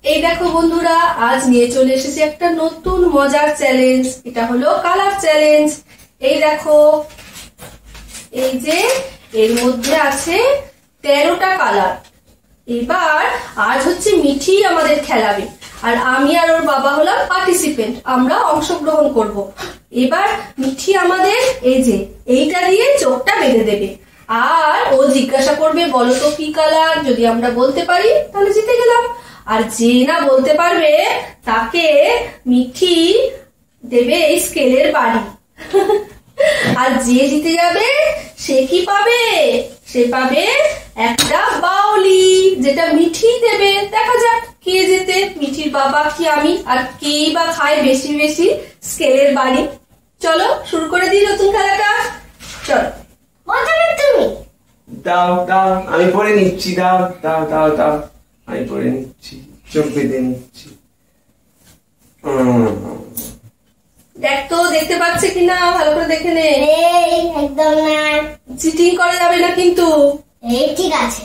এই দেখো বন্ধুরা, আজ নিয়ে চলে এসেছি একটা নতুন মজার চ্যালেঞ্জ। এটা হলো কালার চ্যালেঞ্জ। এই দেখো, এই যে এর মধ্যে আছে 13টা কালার। এবার আজ হচ্ছে মিঠি আমাদের খেলাবে, আর আমি আর ওর বাবা হলাম পার্টিসিপেন্ট, আমরা অংশগ্রহণ করব। এবার মিঠি আমাদের এই যে এইটা দিয়ে চোখটা বেঁধে দেবে, আর ও জিজ্ঞাসা করবে বলো তো কি কালার। যদি আমরা বলতে পারি তাহলে জিতে গেলাম, আর যে না বলতে পারবে তাকে মিঠি দেবে এই স্কেলের বাড়ি। আর যে জিতে যাবে সে কি পাবে? সে পাবে একটা বাউলি, যেটা মিঠি দেবে। দেখা যাক কে জেতে, মিঠির বাবা কি আমি, আর কে বা খায় বেশি বেশি স্কেলের বাড়ি। চলো শুরু করে দিই নতুন খেলাটা। চলো তুমি দাও দাও, আমি পরে নিচ্ছি। দাও দাও দাও দাও, আমি পরে নিচ্ছি, চোখ বেঁধে নিচ্ছি। দেখ তো দেখতে পাচ্ছে কিনা, ভালো করে দেখে নে। একদম না, চিটিং করা যাবে না কিন্তু। এই ঠিক আছে,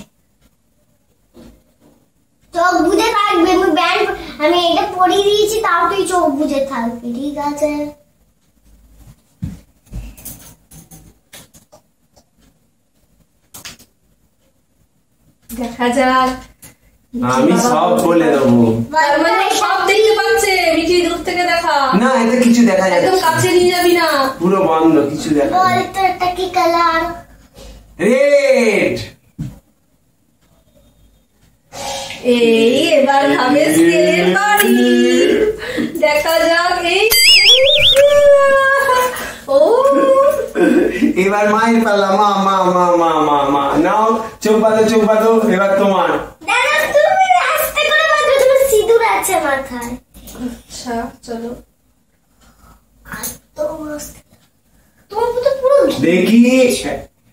চোখ বুঝে থাকবে। আমি এটা পরিয়ে দিয়েছি, তাও তুই চোখ বুঝে থাকবি, ঠিক আছে? দেখা যাক। আমি সব বলে দেবো। তার মানে সব দেখতে পাচ্ছে। মিঠি দূর থেকে দেখা। না, এতে কিছু দেখা যাচ্ছে একদম কাছে নিয়ে যাবি না, পুরো বন্ধ, কিছু দেখা বল যাচ্ছে। তো এটা কি কালার? রেড। এই এবার হবে স্কেলের বাড়ি। দেখা যাক। এই ও এবার মায়ের পালা। মা মা মা মা মা মা নাও, চোখ বাঁধো, চোখ বাঁধো। এবার তোমার। দাদা তুমি আস্তে করে বাঁধো, তোমার সিঁদুর আছে মাথায়। আচ্ছা চলো। তোমার তো পুরো দেখি।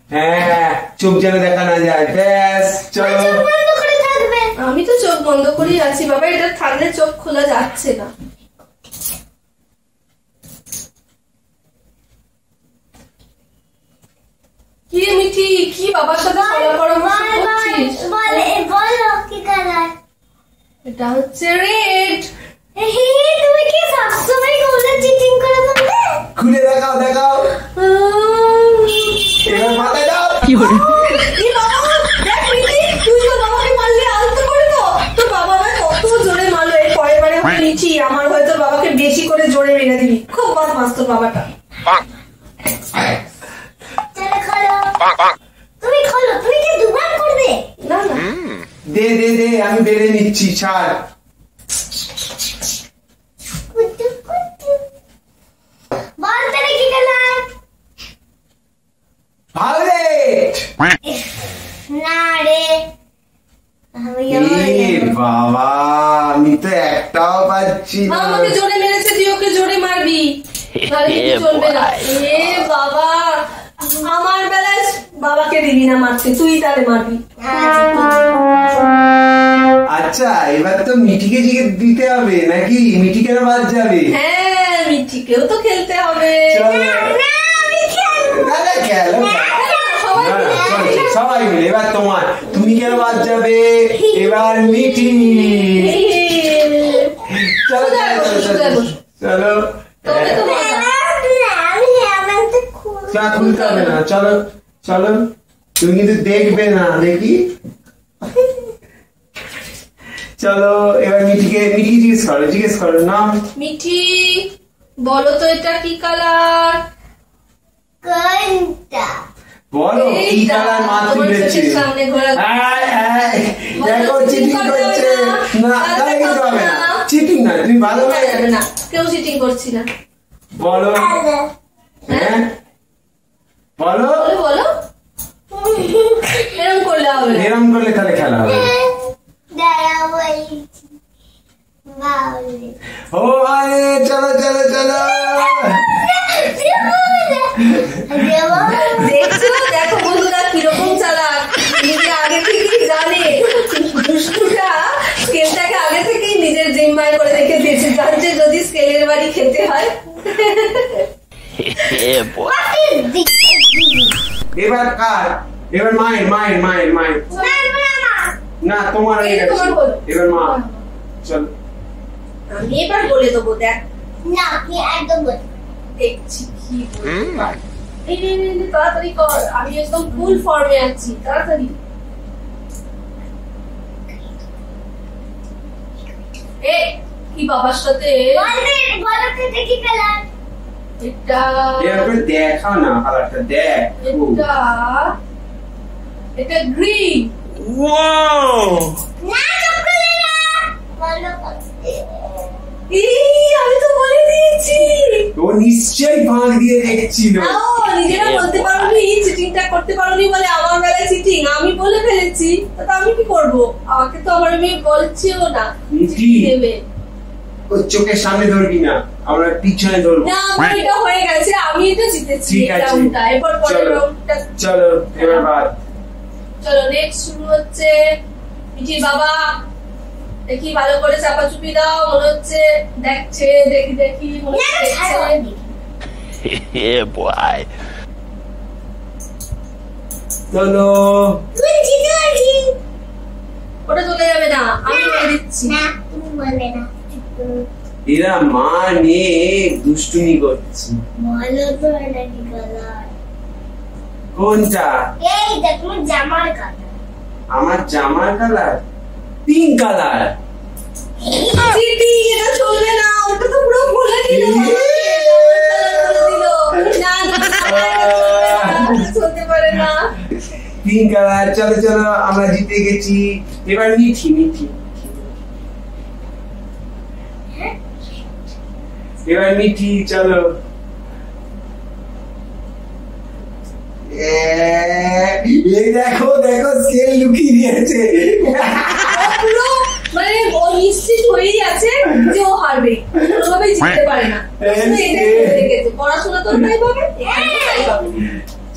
হ্যাঁ, চোখ যেন দেখা না যায়। ব্যাস, চলো। চোখ বন্ধ করে থাকবে। আমি তো চোখ বন্ধ করেই আছি বাবা, এটা থাকলে চোখ খোলা যাচ্ছে না। কি রে মিঠি, কি বাবার সাথে সলা পরামর্শ করছিস? বলো কি কালার? এটা হচ্ছে রেড। তুমি কি সবসময় গোলে চিটিং করে বলবে? খুলে দেখাও, দেখাও। এবার মাথায় দাও। কি বাবা, দেখ মিঠি, তুই তো বাবাকে মারলে আলতো করে। তো তোর বাবা আমায় কত জোরে মারলো। এর পরের বারে মিঠি আমার হয়তো বাবাকে বেশি করে জোরে মেরে দিবি। খুব বদমাস তোর বাবাটা। চলো খোলো। তুমি খোলো, তুমি কি দুবার করবে? না না, দে দে দে, আমি বেড়ে নিচ্ছি, ছাড়। কুটু কুটু। বল তাহলে কি কালার? ভায়োলেট। না রে, বাবা, আমি তো একটাও পাচ্ছি না। আমাকে জোরে মেরেছে, তুই ওকে জোরে মারবি, তাহলে কিন্তু চলবে না। এ বাবা, আমার বেলায় বাবাকে দিবি না মারতে, তুই তাহলে মারবি। আচ্ছা, এবার তো মিঠিকে দিতে হবে নাকি? মিঠি কেন বাদ যাবে? হ্যাঁ, মিঠিকেও তো খেলতে হবে। চলো। না আমি খেলবো। না না, খেলো। সবাই না, মিলে চল, চল, সবাই মিলে। এবার তোমার। তুমি কেন বাদ যাবে? এবার মিঠি। চলো চলো চলো চলো চলো। তবে তো মজা। আমি এমনটা খুলবো। চা খুলতে হবে না, চলো চলো। তুমি কিন্তু দেখবে না, দেখি। চলো, এবার মিঠিকে জিজ্ঞেস করো না। মিঠি বলো তো এটা কি কালার? কোনটা? বলো কি কালার মা তুলেছে? সামনে ঘোরা। দেখো, চিটিং করছে। না, তাহলে কিন্তু হবে না। চিটিং না, তুমি ভালো যাবে যাবে না, কেউ চিটিং করছি না। বলো। হ্যাঁ, বলো। বলো বলো, এরকম করলে হবে না। এরম করলে তাহলে খেলা হবে। দাঁড়া বলছি। বাউলে। ও আরে, চলো চলো চলো। দেখছো, দেখো বন্ধুরা কিরকম চালাক। নিজে আগে থেকেই জানে, দুষ্টুটা স্কেলটাকে আগে থেকেই নিজের জিম্মায় করে রেখে দিয়েছে, জানছে যদি স্কেলের বাড়ি খেতে হয়। এবার কার? এবার মায়ের। না, তোমার হয়ে গেছে। এবার মা। চলো আমি এবার বলে দেবো, দেখ না তুই একদম বল। দেখছি কি বলতে পারি। এই নে, নে, নে, তাড়াতাড়ি কর, আমি একদম ফুল ফর্মে আছি, তাড়াতাড়ি। এ কি বাবার সাথে বলো তো এটা কি কালার? এটা এরপরে দেখাও না কালারটা দেখ এটা গ্রিন। ওয়াও না চকলেট না। বলো আমি তো বলে দিয়েছি। ও নিশ্চয়ই ফাঁক দিয়ে দেখছিল। নিজেরা বলতে পারোনি, চিটিংটা করতে পারোনি বলে আমার বেলায় চিটিং। আমি বলে ফেলেছি, তো আমি কি করবো? আমাকে তো আমার মেয়ে বলছেও না মিঠি, দেবে ওর চোখের সামনে ধরবি না, আমরা পিছনে ধরবো। না। আমার এটা হয়ে গেছে, আমি এটা জিতেছি ঠিক আছে, রাউন্ডটা। এরপর পরের চলো। রাউন্ডটা চলো এবার বাদ। চলো নেক্সট শুরু হচ্ছে। মিঠির বাবা দেখি ভালো করে চাপাচুপি দাও, মনে হচ্ছে দেখছে, দেখি দেখি মনে হচ্ছে দেখছে। Yeah, boy. চলো তুই জিতে গেছি। ওটা চলে যাবে না, আমি বলে দিচ্ছি। না তুমি বলবে না। চুপ করো। এরা মা নিয়ে দুষ্টুমি করছে। বলো তো এটা কি কালার? কোনটা? এই দেখ তোমার জামার কালার। আমার জামার কালার পিঙ্ক কালার। চিটি, এটা চলবে না, ওটা তো পুরো বলে দিল। না না, চলতে পারে না। Pink colour. চলো চলো আমরা জিতে গেছি। এবার মিঠি মিঠি, এবার মিঠি চলো। এই দেখো দেখো স্কেল লুকিয়ে দিয়েছে। পুরো মানে ও নিশ্চিত হয়েই আছে যে ও হারবে, কোনোভাবেই জিততে পারে না। শুধু এটাই ভেবে রেখেছে, পড়াশোনা তো তাই পাবে, এখানে তাই পাবে।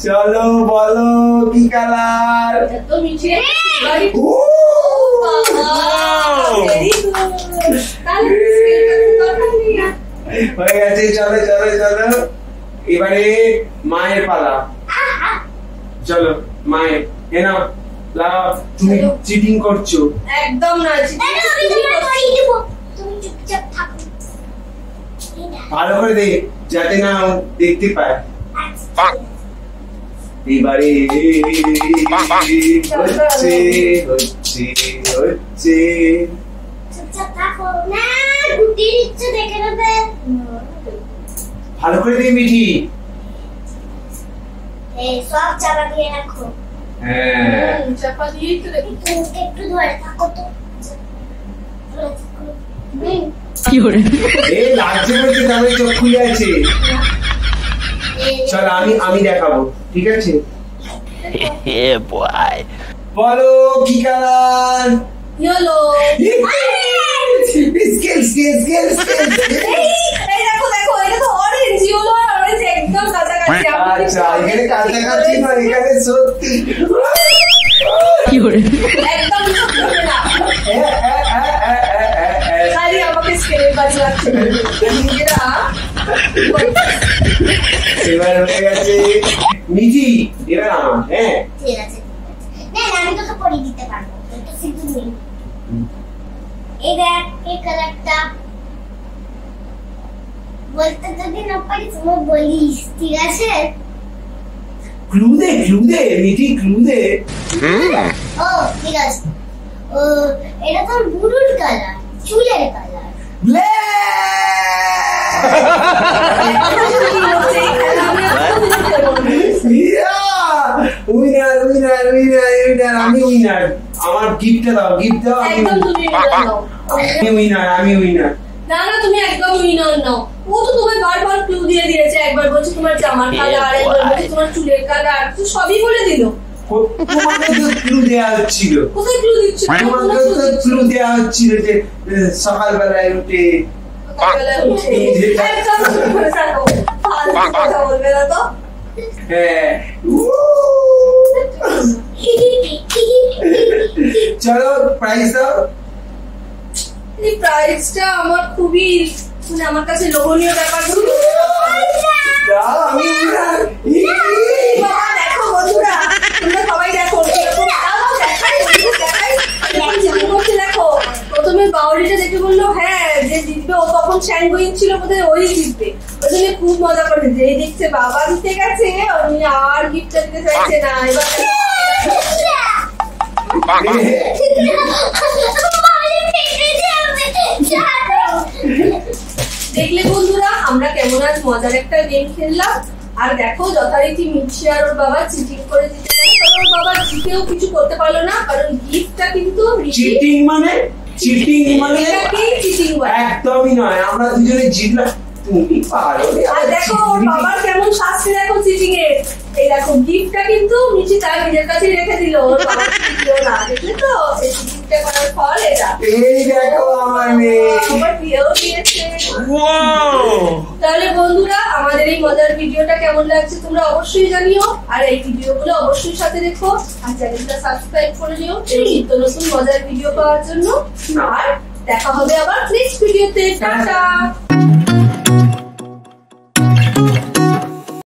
চলো বলো কি কালার? এটা তো মিঠে বাড়ি। ও বাবা, very good। তাহলে স্কেলটা তো দরকার নেই আর। হয়ে গেছে। চলো চলো চলো এবারে মায়ের পালা। চলো মায়ের এনা লাও। তুমি চিটিং করছো। একদম না, এই না, আমি তোমার করিয়ে দেবো। তুমি চুপচাপ থাকো। এই না। ভালো করে দেখ যাতে না ও দেখতে পায়। আচ্ছা। এবারে হচ্ছে হচ্ছে হচ্ছে। চুপচাপ থাকো। না গুটি দিচ্ছে দেখে নেবে। ভালো করে দে মিঠি। এই সব চাপা দিয়ে রাখো। হ্যাঁ চাপা দিয়েই তো দেখি। একটু ধরে থাকো তো। এই লাগছে বলছে তাহলে চোখ খুলে আছে। চল আমি দেখাবো, ঠিক আছে? Yeah, boy. বলো কি colour? Yellow. Scale scale scale scale. এই দেখো দেখো, এটা তো অরেঞ্জ। ইয়েলো আর অরেঞ্জ একদম কাছাকাছি। আচ্ছা এখানে কাছাকাছি না, এখানে সত্যি। একদম চলবে না। খালি আমাকে স্কেলের বাজি লাগছে। নিজেরা এবার হয়ে গেছে মিঠি। এবার আমার। হ্যাঁ ঠিক আছে। না না আমি তোকে পরিয়ে দিতে পারবো। এটা শুধু নেই। এই দেখ এই কালারটা। বলতে যদি না পারি তুমি বলিস, ঠিক আছে? ক্লু দে মিঠি, ক্লু দে। ও ঠিক আছে। ও এটা তোর বুড়ুর কালার, চুলের colour. Winner winner winner winner. আমি উইনার। আমার গিফটটা দাও, গিফট দাও। একদম তুমি আমি উইনার। না না, তুমি একদম উইনার নাও। ও তো তোমায় বারবার ক্লু দিয়ে দিয়েছে। একবার বলছে তোমার জামার কালার, একবার বলছে তোমার চুলের কালার, তো সবই বলে দিল। তোমাকে তো ক্লু দেওয়া হচ্ছিল। কোথায় ক্লু দিচ্ছ? তোমাকে তো ক্লু দেওয়া হচ্ছিল যে সকালবেলায় উঠে সকালবেলায় উঠে। একদম চুপ করে থাকো। ফালতু কথা বলবে না তো। হ্যাঁ। চলো প্রাইস দাও। এই প্রাইসটা আমার খুবই মানে আমার কাছে লোভনীয় ব্যাপার। দাও আমি উইনার। বাবা দেখো বন্ধুরা, তোমরা সবাই দেখো কিরকম। দাও, দেখাই দেখাই। এখন যেমন করছে দেখো, প্রথম প্রথমে বাউলিটা দেখে বললো হ্যাঁ যে জিতবে, ও তখন স্যান্ডউইচ ছিল বোধহয় ওই জিতবে, ওই জন্য খুব মজা করে যে দেখছে বাবা জিতে গেছে উনি আর গিফটটা দিতে চাইছে না। এবার দেখলে বন্ধুরা আমরা কেমন আজ মজার একটা গেম খেললাম। আর দেখো যথারীতি মিঠি আর ওর বাবা চিটিং করে দিতে পারে, কারণ ওর বাবা জিতেও কিছু করতে পারলো না, কারণ গিফটটা কিন্তু চিটিং মানে এটাকেই চিটিং বলে। একদমই নয়, আমরা দুজনে জিতলাম, তুমি পারো। আর দেখো ওর বাবার কেমন শাস্তি দেখো চিটিং এর। এই দেখো গিফটটা কিন্তু মিঠি তার নিজের কাছেই রেখে দিল, ওর বাবা দিল না, দেখলে তো এই চিটিংটা করার ফল এটা। এই দেখো আমার মেয়ে আমার দিয়েও দিয়েছে। তাহলে বন্ধুরা আমাদের এই মজার ভিডিওটা কেমন লাগছে তোমরা অবশ্যই জানিও, আর এই ভিডিওগুলো অবশ্যই সাথে রেখো, আর চ্যানেলটা সাবস্ক্রাইব করে নিও এই নিত্য নতুন মজার ভিডিও পাওয়ার জন্য। আর দেখা হবে আবার নেক্সট ভিডিওতে। টাটা।